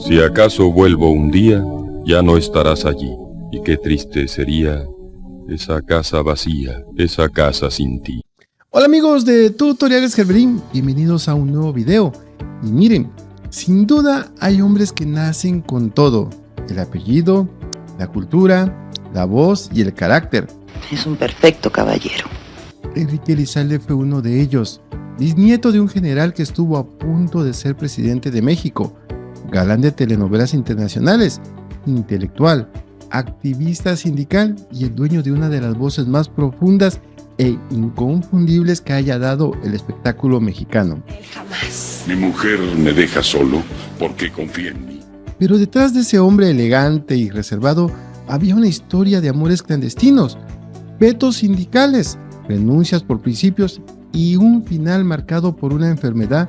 Si acaso vuelvo un día, ya no estarás allí, y qué triste sería esa casa vacía, esa casa sin ti. Hola amigos de Tutoriales Gerberín, bienvenidos a un nuevo video. Y miren, sin duda hay hombres que nacen con todo: el apellido, la cultura, la voz y el carácter. Es un perfecto caballero. Enrique Elizalde fue uno de ellos, bisnieto de un general que estuvo a punto de ser presidente de México, galán de telenovelas internacionales, intelectual, activista sindical y el dueño de una de las voces más profundas e inconfundibles que haya dado el espectáculo mexicano. Jamás. Mi mujer me deja solo porque confía en mí. Pero detrás de ese hombre elegante y reservado había una historia de amores clandestinos, vetos sindicales, renuncias por principios y un final marcado por una enfermedad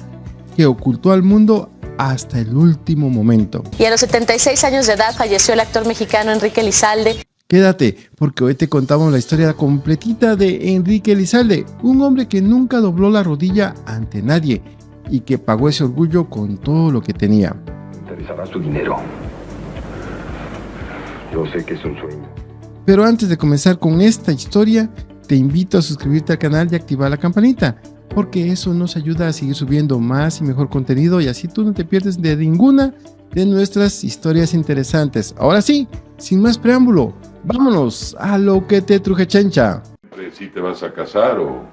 que ocultó al mundo hasta el último momento. Y a los 76 años de edad falleció el actor mexicano Enrique Elizalde. Quédate, porque hoy te contamos la historia completita de Enrique Elizalde, un hombre que nunca dobló la rodilla ante nadie y que pagó ese orgullo con todo lo que tenía. Me interesará su dinero. Yo sé que es un sueño. Pero antes de comenzar con esta historia, te invito a suscribirte al canal y activar la campanita, porque eso nos ayuda a seguir subiendo más y mejor contenido y así tú no te pierdes de ninguna de nuestras historias interesantes. Ahora sí, sin más preámbulo, vámonos a lo que te truje chencha. ¿Si te vas a casar o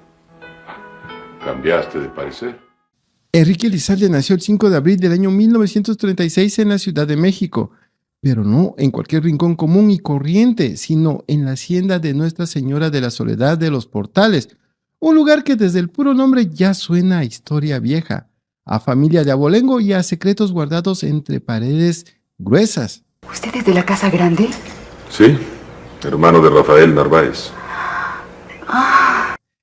cambiaste de parecer? Enrique Elizalde nació el 5 de abril del año 1936 en la Ciudad de México, pero no en cualquier rincón común y corriente, sino en la hacienda de Nuestra Señora de la Soledad de los Portales, un lugar que desde el puro nombre ya suena a historia vieja, a familia de abolengo y a secretos guardados entre paredes gruesas. ¿Usted es de la Casa Grande? Sí, hermano de Rafael Narváez.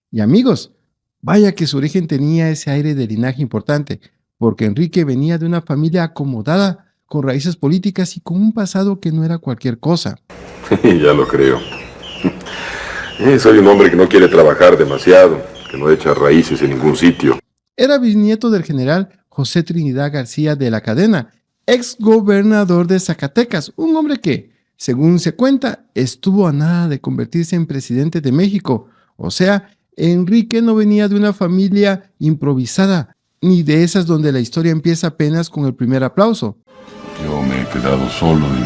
Y amigos, vaya que su origen tenía ese aire de linaje importante, porque Enrique venía de una familia acomodada, con raíces políticas y con un pasado que no era cualquier cosa. Ya lo creo. Soy un hombre que no quiere trabajar demasiado, que no echa raíces en ningún sitio. Era bisnieto del general José Trinidad García de la Cadena, ex gobernador de Zacatecas, un hombre que, según se cuenta, estuvo a nada de convertirse en presidente de México. O sea, Enrique no venía de una familia improvisada, ni de esas donde la historia empieza apenas con el primer aplauso. Yo me he quedado solo y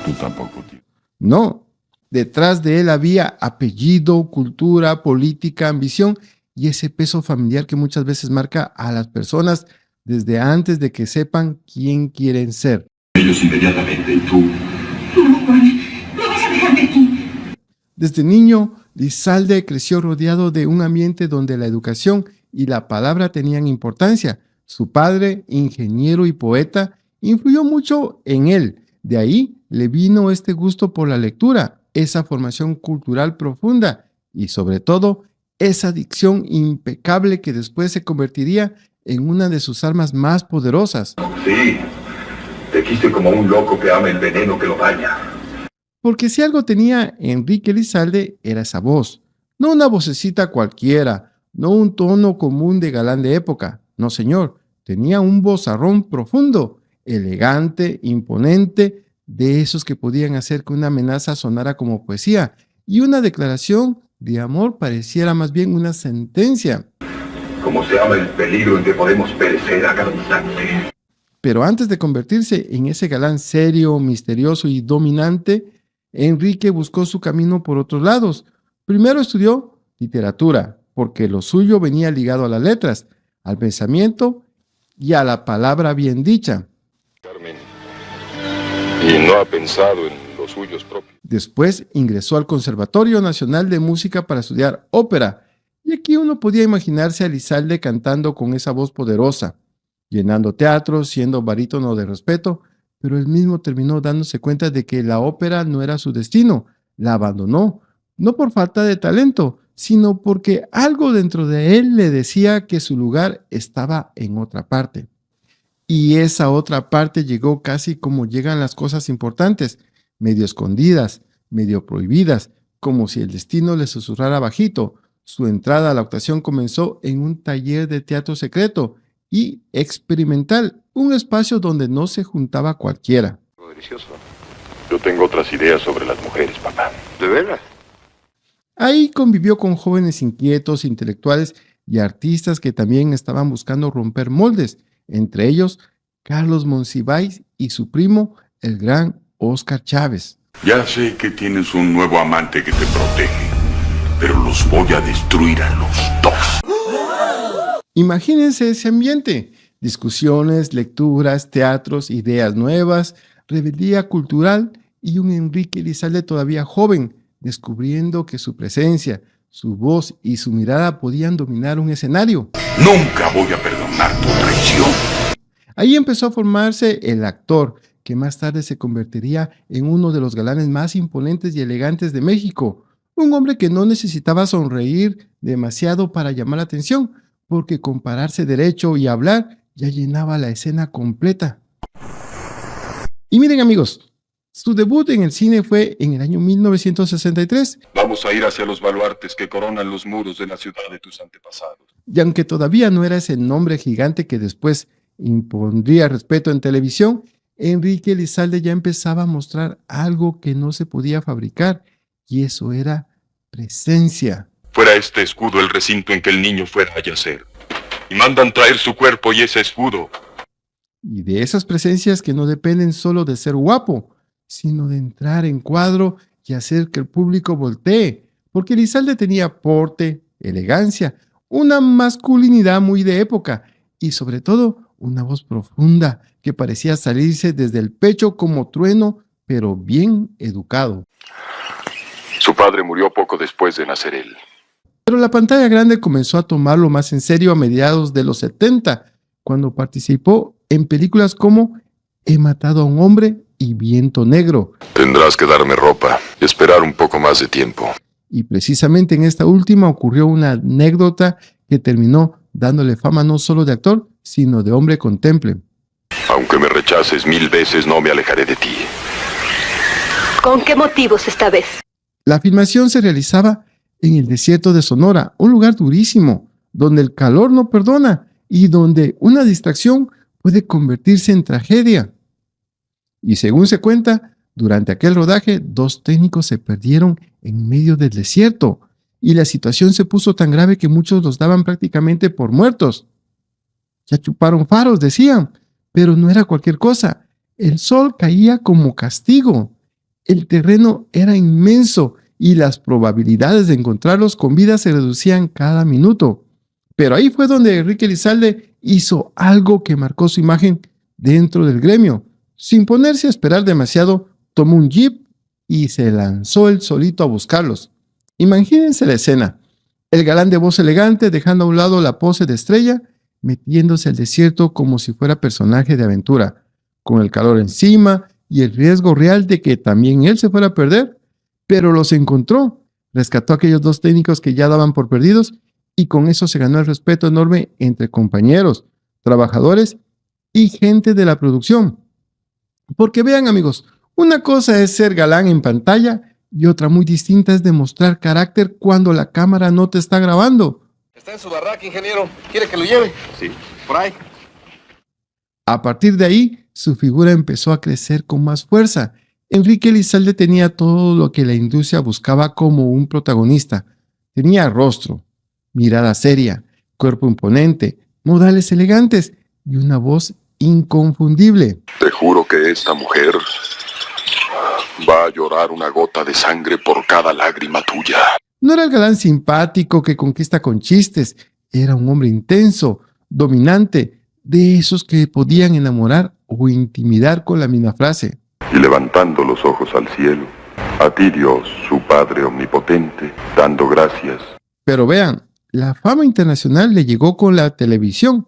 tú tampoco, tío. No, detrás de él había apellido, cultura, política, ambición y ese peso familiar que muchas veces marca a las personas desde antes de que sepan quién quieren ser. Ellos inmediatamente y tú. No, Juan, me vas a dejar de aquí. Desde niño, Elizalde creció rodeado de un ambiente donde la educación y la palabra tenían importancia. Su padre, ingeniero y poeta, influyó mucho en él. De ahí le vino este gusto por la lectura, esa formación cultural profunda y, sobre todo, esa dicción impecable que después se convertiría en una de sus armas más poderosas. Sí, te quise como un loco que ama el veneno que lo daña. Porque si algo tenía Enrique Elizalde era esa voz, no una vocecita cualquiera, no un tono común de galán de época, no señor, tenía un vozarrón profundo, elegante, imponente, de esos que podían hacer que una amenaza sonara como poesía y una declaración de amor pareciera más bien una sentencia. Como se ama el peligro en que podemos perecer a cada instante. Pero antes de convertirse en ese galán serio, misterioso y dominante, Enrique buscó su camino por otros lados. Primero estudió literatura, porque lo suyo venía ligado a las letras, al pensamiento y a la palabra bien dicha. Carmen. Y no ha pensado en los suyos propios. Después ingresó al Conservatorio Nacional de Música para estudiar ópera, y aquí uno podía imaginarse a Elizalde cantando con esa voz poderosa, llenando teatros, siendo barítono de respeto, pero él mismo terminó dándose cuenta de que la ópera no era su destino, la abandonó, no por falta de talento, sino porque algo dentro de él le decía que su lugar estaba en otra parte. Y esa otra parte llegó casi como llegan las cosas importantes, medio escondidas, medio prohibidas, como si el destino le susurrara bajito. Su entrada a la actuación comenzó en un taller de teatro secreto y experimental un espacio donde no se juntaba cualquiera. Delicioso. Yo tengo otras ideas sobre las mujeres, papá. ¿De veras? Ahí convivió con jóvenes inquietos, intelectuales y artistas que también estaban buscando romper moldes, entre ellos Carlos Monsiváis y su primo, el gran Óscar Chávez. Ya sé que tienes un nuevo amante que te protege, pero los voy a destruir a los dos. Imagínense ese ambiente: discusiones, lecturas, teatros, ideas nuevas, rebeldía cultural y un Enrique Elizalde todavía joven, descubriendo que su presencia, su voz y su mirada podían dominar un escenario. Nunca voy a perdonar tu traición. Ahí empezó a formarse el actor, que más tarde se convertiría en uno de los galanes más imponentes y elegantes de México. Un hombre que no necesitaba sonreír demasiado para llamar la atención, porque con pararse derecho y hablar ya llenaba la escena completa. Y miren, amigos, su debut en el cine fue en el año 1963. Vamos a ir hacia los baluartes que coronan los muros de la ciudad de tus antepasados. Y aunque todavía no era ese nombre gigante que después impondría respeto en televisión, Enrique Elizalde ya empezaba a mostrar algo que no se podía fabricar, y eso era presencia. Fuera este escudo el recinto en que el niño fuera a yacer. Y mandan traer su cuerpo y ese escudo. Y de esas presencias que no dependen solo de ser guapo, sino de entrar en cuadro y hacer que el público voltee, porque Elizalde tenía porte, elegancia, una masculinidad muy de época y sobre todo una voz profunda que parecía salirse desde el pecho como trueno, pero bien educado. Su padre murió poco después de nacer él. Pero la pantalla grande comenzó a tomarlo más en serio a mediados de los 70, cuando participó en películas como He matado a un hombre y Viento Negro. Tendrás que darme ropa, esperar un poco más de tiempo. Y precisamente en esta última ocurrió una anécdota que terminó dándole fama no solo de actor, sino de hombre con temple. Aunque me rechaces 1000 veces, no me alejaré de ti. ¿Con qué motivos esta vez? La filmación se realizaba en el desierto de Sonora, un lugar durísimo, donde el calor no perdona y donde una distracción puede convertirse en tragedia. Y según se cuenta, durante aquel rodaje, 2 técnicos se perdieron en medio del desierto y la situación se puso tan grave que muchos los daban prácticamente por muertos. Ya chuparon faros, decían, pero no era cualquier cosa. El sol caía como castigo. El terreno era inmenso y las probabilidades de encontrarlos con vida se reducían cada minuto. Pero ahí fue donde Enrique Elizalde hizo algo que marcó su imagen dentro del gremio. Sin ponerse a esperar demasiado, tomó un jeep y se lanzó él solito a buscarlos. Imagínense la escena: el galán de voz elegante dejando a un lado la pose de estrella, metiéndose al desierto como si fuera personaje de aventura, con el calor encima y el riesgo real de que también él se fuera a perder, pero los encontró, rescató a aquellos 2 técnicos que ya daban por perdidos y con eso se ganó el respeto enorme entre compañeros, trabajadores y gente de la producción. Porque vean, amigos, una cosa es ser galán en pantalla y otra muy distinta es demostrar carácter cuando la cámara no te está grabando. Está en su barraca, ingeniero. ¿Quiere que lo lleve? Sí. Por ahí. A partir de ahí, su figura empezó a crecer con más fuerza. Enrique Elizalde tenía todo lo que la industria buscaba como un protagonista. Tenía rostro, mirada seria, cuerpo imponente, modales elegantes y una voz inconfundible. Te juro que esta mujer va a llorar una gota de sangre por cada lágrima tuya. No era el galán simpático que conquista con chistes, era un hombre intenso, dominante, de esos que podían enamorar o intimidar con la misma frase. Y levantando los ojos al cielo, a ti Dios, su Padre omnipotente, dando gracias. Pero vean, la fama internacional le llegó con la televisión,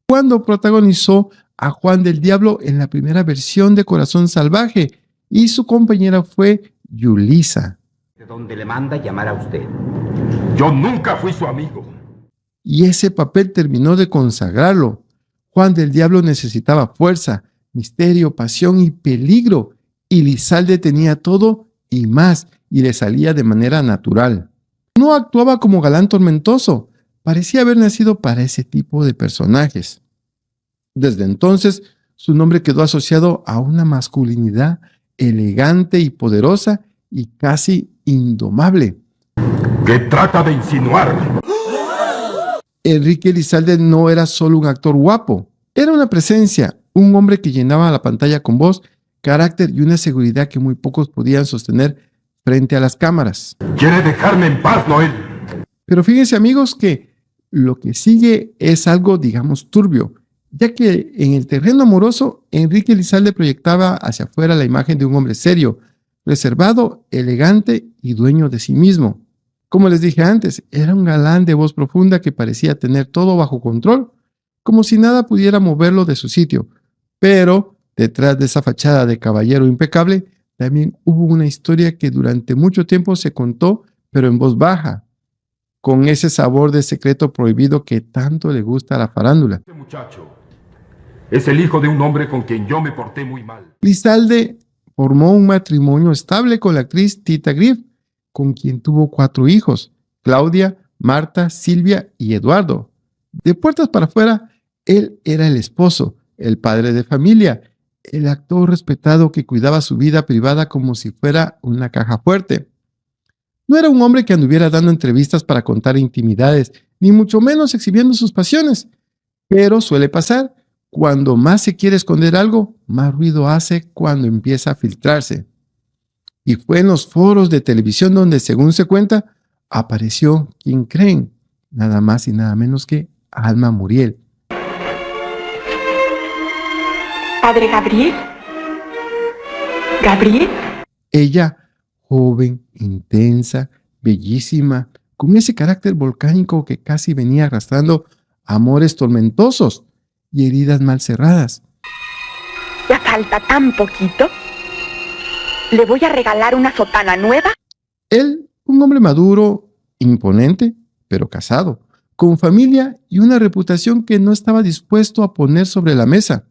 cuando protagonizó a Juan del Diablo en la primera versión de Corazón Salvaje, y su compañera fue Yulisa. ¿De dónde le manda llamar a usted? Yo nunca fui su amigo. Y ese papel terminó de consagrarlo. Juan del Diablo necesitaba fuerza, misterio, pasión y peligro, y Elizalde tenía todo y más, y le salía de manera natural. No actuaba como galán tormentoso, parecía haber nacido para ese tipo de personajes. Desde entonces, su nombre quedó asociado a una masculinidad elegante y poderosa y casi indomable. ¿Qué trata de insinuar? Enrique Elizalde no era solo un actor guapo, era una presencia, un hombre que llenaba la pantalla con voz, carácter y una seguridad que muy pocos podían sostener frente a las cámaras. ¿Quiere dejarme en paz, Noel? Pero fíjense, amigos, que lo que sigue es algo, digamos, turbio, ya que en el terreno amoroso, Enrique Elizalde proyectaba hacia afuera la imagen de un hombre serio, reservado, elegante y dueño de sí mismo. Como les dije antes, era un galán de voz profunda que parecía tener todo bajo control, como si nada pudiera moverlo de su sitio. Pero detrás de esa fachada de caballero impecable, también hubo una historia que durante mucho tiempo se contó, pero en voz baja, con ese sabor de secreto prohibido que tanto le gusta a la farándula. Este muchacho es el hijo de un hombre con quien yo me porté muy mal. Elizalde formó un matrimonio estable con la actriz Tita Griff, con quien tuvo 4 hijos, Claudia, Marta, Silvia y Eduardo. De puertas para afuera, él era el esposo, el padre de familia, el actor respetado que cuidaba su vida privada como si fuera una caja fuerte. No era un hombre que anduviera dando entrevistas para contar intimidades, ni mucho menos exhibiendo sus pasiones. Pero suele pasar, cuando más se quiere esconder algo, más ruido hace cuando empieza a filtrarse. Y fue en los foros de televisión donde, según se cuenta, apareció quien creen, nada más y nada menos que Alma Muriel. ¿Padre Gabriel? ¿Gabriel? Ella, joven, intensa, bellísima, con ese carácter volcánico que casi venía arrastrando amores tormentosos y heridas mal cerradas. ¿Ya falta tan poquito? ¿Le voy a regalar una sotana nueva? Él, un hombre maduro, imponente, pero casado, con familia y una reputación que no estaba dispuesto a poner sobre la mesa.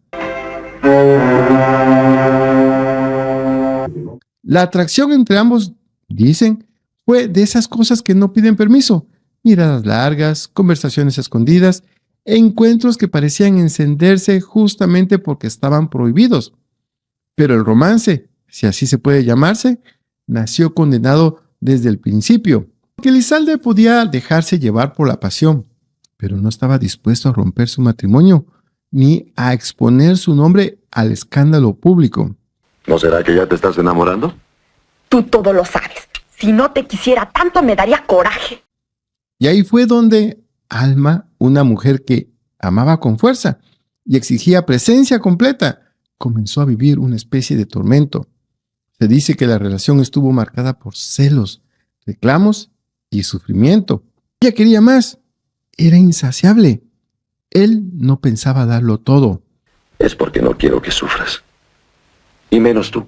La atracción entre ambos, dicen, fue de esas cosas que no piden permiso, miradas largas, conversaciones escondidas, encuentros que parecían encenderse justamente porque estaban prohibidos. Pero el romance, si así se puede llamarse, nació condenado desde el principio, porque Elizalde podía dejarse llevar por la pasión, pero no estaba dispuesto a romper su matrimonio, ni a exponer su nombre al escándalo público. ¿No será que ya te estás enamorando? Tú todo lo sabes. Si no te quisiera tanto, me daría coraje. Y ahí fue donde Alma, una mujer que amaba con fuerza y exigía presencia completa, comenzó a vivir una especie de tormento. Se dice que la relación estuvo marcada por celos, reclamos y sufrimiento. Ella quería más. Era insaciable. Él no pensaba darlo todo. Es porque no quiero que sufras. Y menos tú,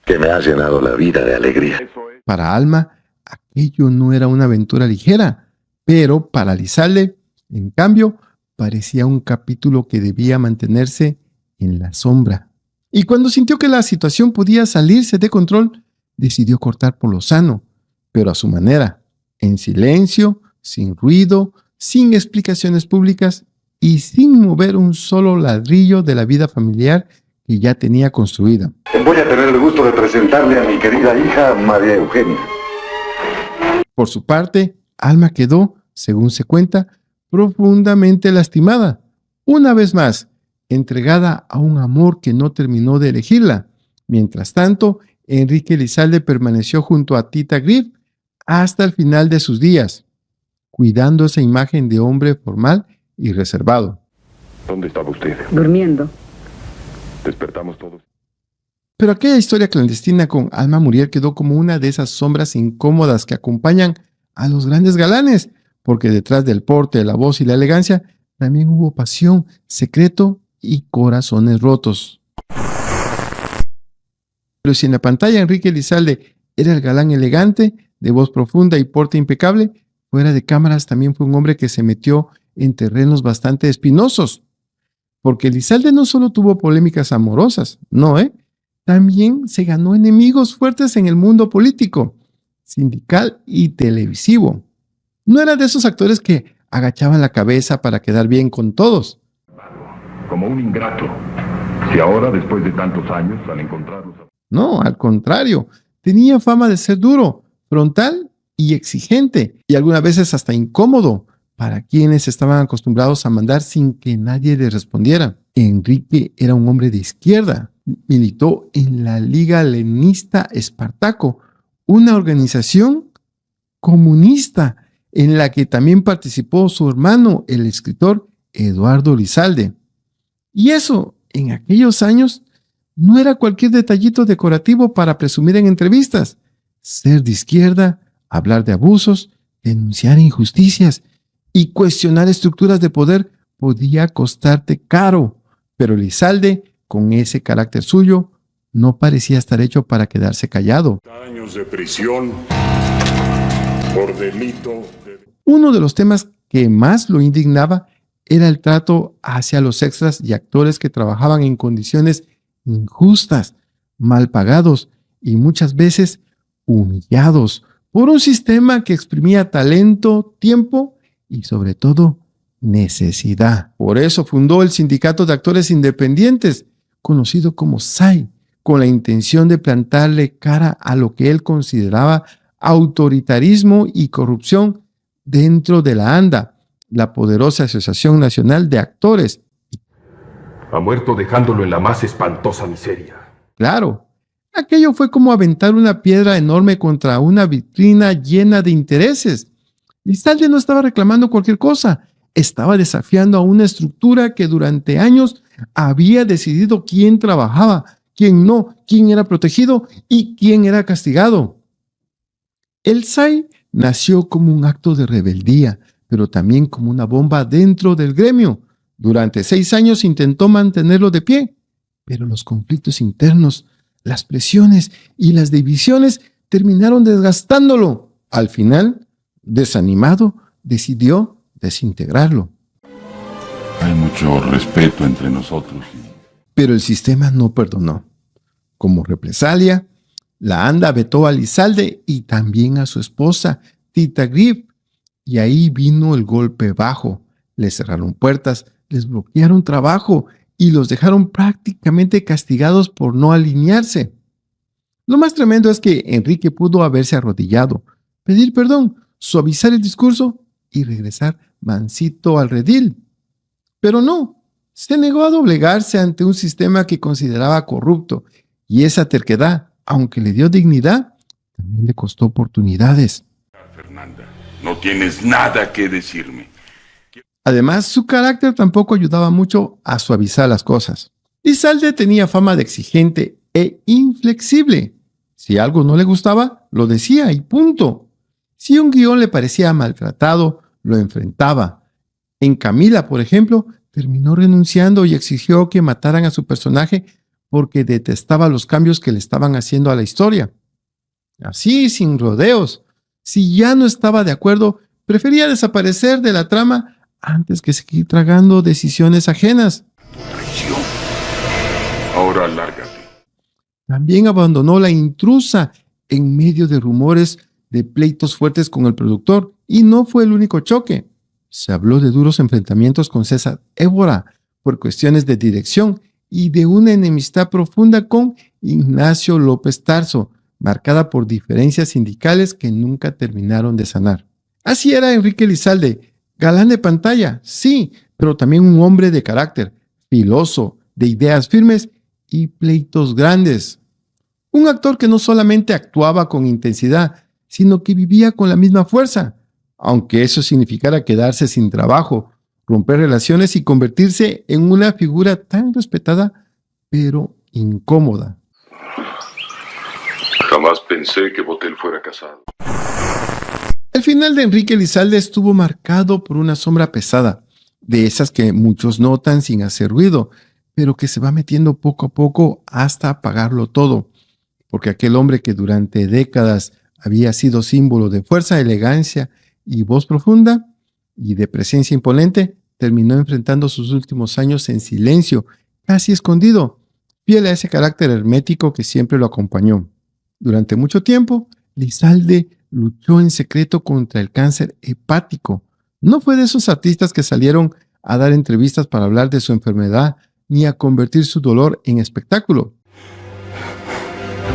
que me has llenado la vida de alegría. Para Alma, aquello no era una aventura ligera, pero para Elizalde, en cambio, parecía un capítulo que debía mantenerse en la sombra. Y cuando sintió que la situación podía salirse de control, decidió cortar por lo sano, pero a su manera, en silencio, sin ruido, sin explicaciones públicas y sin mover un solo ladrillo de la vida familiar que ya tenía construida. Voy a tener el gusto de presentarle a mi querida hija María Eugenia. Por su parte, Alma quedó, según se cuenta, profundamente lastimada. Una vez más, entregada a un amor que no terminó de elegirla. Mientras tanto, Enrique Elizalde permaneció junto a Tita Griff hasta el final de sus días, cuidando esa imagen de hombre formal y reservado. ¿Dónde estaba usted? Durmiendo. Despertamos todos. Pero aquella historia clandestina con Alma Muriel quedó como una de esas sombras incómodas que acompañan a los grandes galanes, porque detrás del porte, la voz y la elegancia también hubo pasión, secreto y corazones rotos. Pero si en la pantalla Enrique Elizalde era el galán elegante, de voz profunda y porte impecable, fuera de cámaras también fue un hombre que se metió en terrenos bastante espinosos. Porque Elizalde no solo tuvo polémicas amorosas, no, también se ganó enemigos fuertes en el mundo político, sindical y televisivo. No era de esos actores que agachaban la cabeza para quedar bien con todos. Como un ingrato. Si ahora, después de tantos años, al encontrarlos... No, al contrario, tenía fama de ser duro, frontal y exigente, y algunas veces hasta incómodo para quienes estaban acostumbrados a mandar sin que nadie le respondiera. Enrique era un hombre de izquierda, militó en la Liga Leninista Espartaco, una organización comunista en la que también participó su hermano, el escritor Eduardo Lizalde. Y eso, en aquellos años, no era cualquier detallito decorativo para presumir en entrevistas. Ser de izquierda, hablar de abusos, denunciar injusticias y cuestionar estructuras de poder podía costarte caro. Pero Lizalde, con ese carácter suyo, no parecía estar hecho para quedarse callado. Años de prisión por delito de... Uno de los temas que más lo indignaba era el trato hacia los extras y actores que trabajaban en condiciones injustas, mal pagados y muchas veces humillados por un sistema que exprimía talento, tiempo y sobre todo necesidad. Por eso fundó el Sindicato de Actores Independientes, conocido como SAI, con la intención de plantarle cara a lo que él consideraba autoritarismo y corrupción dentro de la ANDA, la poderosa Asociación Nacional de Actores. Ha muerto dejándolo en la más espantosa miseria. Claro, aquello fue como aventar una piedra enorme contra una vitrina llena de intereses. Lizalde no estaba reclamando cualquier cosa, estaba desafiando a una estructura que durante años había decidido quién trabajaba, quién no, quién era protegido y quién era castigado. El SAI nació como un acto de rebeldía, pero también como una bomba dentro del gremio. Durante 6 años intentó mantenerlo de pie, pero los conflictos internos, las presiones y las divisiones terminaron desgastándolo. Al final, desanimado, decidió desintegrarlo. Hay mucho respeto entre nosotros. Pero el sistema no perdonó. Como represalia, la ANDA vetó a Lizalde y también a su esposa, Tita Grip, y ahí vino el golpe bajo. Les cerraron puertas, les bloquearon trabajo y los dejaron prácticamente castigados por no alinearse. Lo más tremendo es que Enrique pudo haberse arrodillado, pedir perdón, suavizar el discurso y regresar mansito al redil. Pero no, se negó a doblegarse ante un sistema que consideraba corrupto, y esa terquedad, aunque le dio dignidad, también le costó oportunidades. Fernanda, no tienes nada que decirme. Además, su carácter tampoco ayudaba mucho a suavizar las cosas. Lizalde tenía fama de exigente e inflexible. Si algo no le gustaba, lo decía y punto. Si un guión le parecía maltratado, lo enfrentaba. En Camila, por ejemplo, terminó renunciando y exigió que mataran a su personaje porque detestaba los cambios que le estaban haciendo a la historia. Así, sin rodeos. Si ya no estaba de acuerdo, prefería desaparecer de la trama antes que seguir tragando decisiones ajenas. Tu traición. Ahora lárgate. También abandonó La Intrusa en medio de rumores de pleitos fuertes con el productor, y no fue el único choque. Se habló de duros enfrentamientos con César Évora por cuestiones de dirección y de una enemistad profunda con Ignacio López Tarso, marcada por diferencias sindicales que nunca terminaron de sanar. Así era Enrique Lizalde, galán de pantalla, sí, pero también un hombre de carácter, filoso, de ideas firmes y pleitos grandes. Un actor que no solamente actuaba con intensidad, sino que vivía con la misma fuerza, aunque eso significara quedarse sin trabajo, romper relaciones y convertirse en una figura tan respetada, pero incómoda. Jamás pensé que Botel fuera casado. El final de Enrique Lizalde estuvo marcado por una sombra pesada, de esas que muchos notan sin hacer ruido, pero que se va metiendo poco a poco hasta apagarlo todo, porque aquel hombre que durante décadas había sido símbolo de fuerza, elegancia y voz profunda y de presencia imponente, terminó enfrentando sus últimos años en silencio, casi escondido, fiel a ese carácter hermético que siempre lo acompañó. Durante mucho tiempo, Lizalde luchó en secreto contra el cáncer hepático. No fue de esos artistas que salieron a dar entrevistas para hablar de su enfermedad ni a convertir su dolor en espectáculo.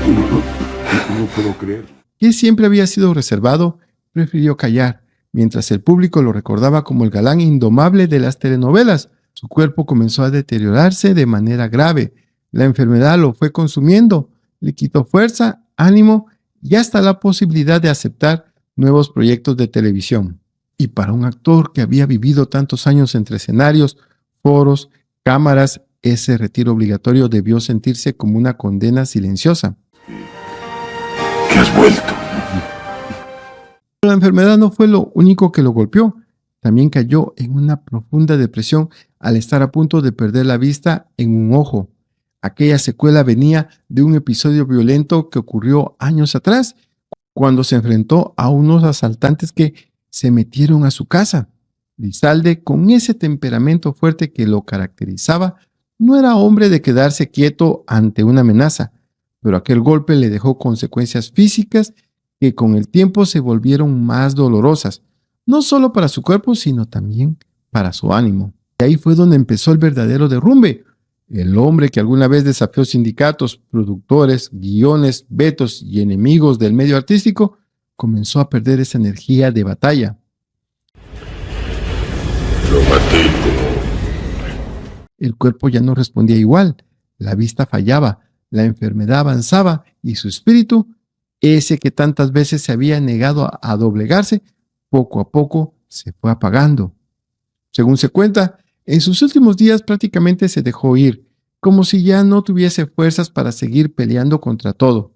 No puedo creer. Que siempre había sido reservado, prefirió callar, mientras el público lo recordaba como el galán indomable de las telenovelas. Su cuerpo comenzó a deteriorarse de manera grave. La enfermedad lo fue consumiendo, le quitó fuerza, ánimo y hasta la posibilidad de aceptar nuevos proyectos de televisión. Y para un actor que había vivido tantos años entre escenarios, foros, cámaras, ese retiro obligatorio debió sentirse como una condena silenciosa. ¿Qué has vuelto? Pero la enfermedad no fue lo único que lo golpeó. También cayó en una profunda depresión al estar a punto de perder la vista en un ojo. Aquella secuela venía de un episodio violento que ocurrió años atrás, cuando se enfrentó a unos asaltantes que se metieron a su casa. Elizalde, con ese temperamento fuerte que lo caracterizaba, no era hombre de quedarse quieto ante una amenaza, pero aquel golpe le dejó consecuencias físicas que con el tiempo se volvieron más dolorosas, no solo para su cuerpo, sino también para su ánimo. Y ahí fue donde empezó el verdadero derrumbe. El hombre que alguna vez desafió sindicatos, productores, guiones, vetos y enemigos del medio artístico, comenzó a perder esa energía de batalla. Lo maté como... El cuerpo ya no respondía igual, la vista fallaba, la enfermedad avanzaba y su espíritu, ese que tantas veces se había negado a doblegarse, poco a poco se fue apagando. Según se cuenta, en sus últimos días prácticamente se dejó ir, como si ya no tuviese fuerzas para seguir peleando contra todo.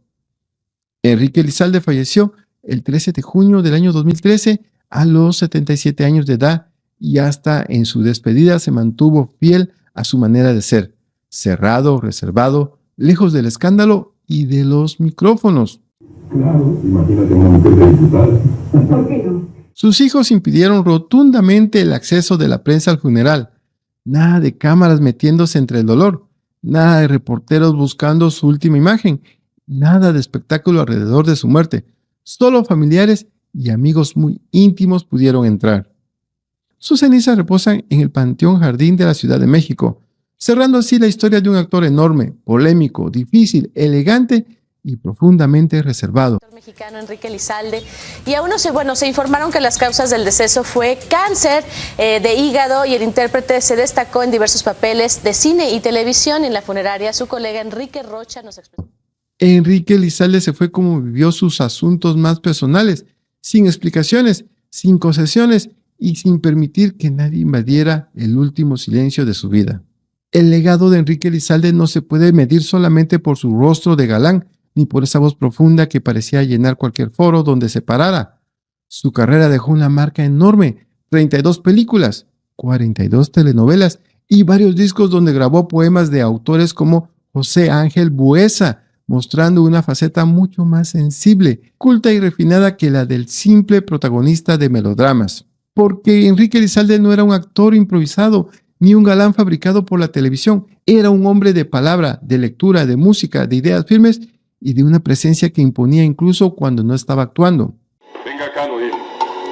Enrique Elizalde falleció el 13 de junio del año 2013 a los 77 años de edad y hasta en su despedida se mantuvo fiel a su manera de ser, cerrado, reservado, lejos del escándalo y de los micrófonos. Claro, imagínate una mujer de diputada. ¿Por qué no? Sus hijos impidieron rotundamente el acceso de la prensa al funeral. Nada de cámaras metiéndose entre el dolor, nada de reporteros buscando su última imagen, nada de espectáculo alrededor de su muerte. Solo familiares y amigos muy íntimos pudieron entrar. Sus cenizas reposan en el Panteón Jardín de la Ciudad de México, cerrando así la historia de un actor enorme, polémico, difícil, elegante y profundamente reservado. El mexicano Enrique Elizalde, y aún se informaron que las causas del deceso fue cáncer de hígado, y el intérprete se destacó en diversos papeles de cine y televisión. En la funeraria, su colega Enrique Rocha nos explicó. Enrique Elizalde se fue como vivió sus asuntos más personales, sin explicaciones, sin concesiones y sin permitir que nadie invadiera el último silencio de su vida. El legado de Enrique Elizalde no se puede medir solamente por su rostro de galán, ni por esa voz profunda que parecía llenar cualquier foro donde se parara. Su carrera dejó una marca enorme, 32 películas, 42 telenovelas y varios discos donde grabó poemas de autores como José Ángel Buesa, mostrando una faceta mucho más sensible, culta y refinada que la del simple protagonista de melodramas. Porque Enrique Elizalde no era un actor improvisado, ni un galán fabricado por la televisión. Era un hombre de palabra, de lectura, de música, de ideas firmes y de una presencia que imponía incluso cuando no estaba actuando. Venga acá, Noel.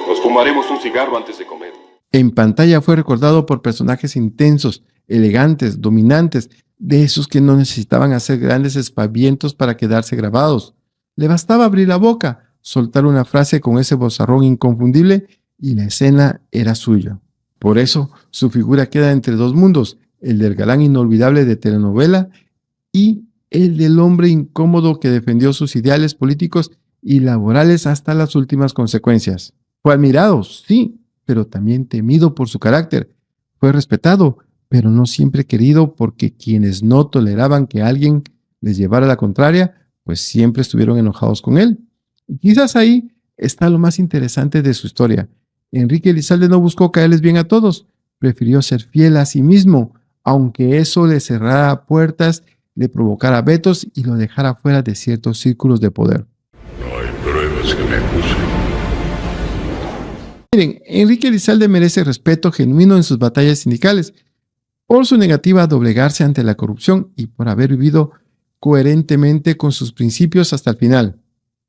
Nos fumaremos un cigarro antes de comer. En pantalla fue recordado por personajes intensos, elegantes, dominantes, de esos que no necesitaban hacer grandes espavientos para quedarse grabados. Le bastaba abrir la boca, soltar una frase con ese vozarrón inconfundible y la escena era suya. Por eso, su figura queda entre dos mundos, el del galán inolvidable de telenovela y el del hombre incómodo que defendió sus ideales políticos y laborales hasta las últimas consecuencias. Fue admirado, sí, pero también temido por su carácter. Fue respetado, pero no siempre querido, porque quienes no toleraban que alguien les llevara la contraria, pues siempre estuvieron enojados con él. Y quizás ahí está lo más interesante de su historia. Enrique Elizalde no buscó caerles bien a todos, prefirió ser fiel a sí mismo, aunque eso le cerrara puertas, le provocara vetos y lo dejara fuera de ciertos círculos de poder. No hay pruebas que me acusen. Miren, Enrique Elizalde merece respeto genuino en sus batallas sindicales, por su negativa a doblegarse ante la corrupción y por haber vivido coherentemente con sus principios hasta el final.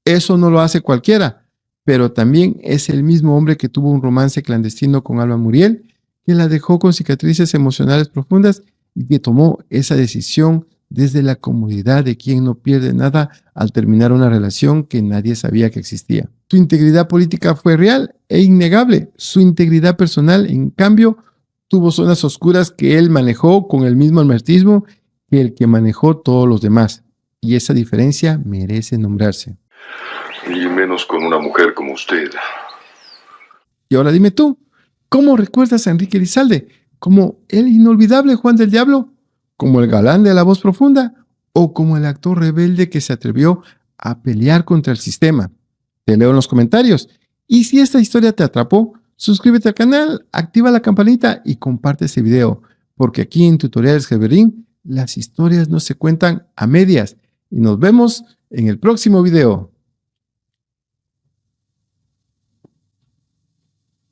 Eso no lo hace cualquiera, pero también es el mismo hombre que tuvo un romance clandestino con Alba Muriel, que la dejó con cicatrices emocionales profundas y que tomó esa decisión desde la comodidad de quien no pierde nada al terminar una relación que nadie sabía que existía. Su integridad política fue real e innegable. Su integridad personal, en cambio, tuvo zonas oscuras que él manejó con el mismo hermetismo que el que manejó todos los demás. Y esa diferencia merece nombrarse. Y menos con una mujer como usted. Y ahora dime tú, ¿cómo recuerdas a Enrique Elizalde? ¿Como el inolvidable Juan del Diablo? ¿Como el galán de la voz profunda? ¿O como el actor rebelde que se atrevió a pelear contra el sistema? Te leo en los comentarios. Y si esta historia te atrapó, suscríbete al canal, activa la campanita y comparte este video, porque aquí en Tutoriales Heberín las historias no se cuentan a medias. Y nos vemos en el próximo video.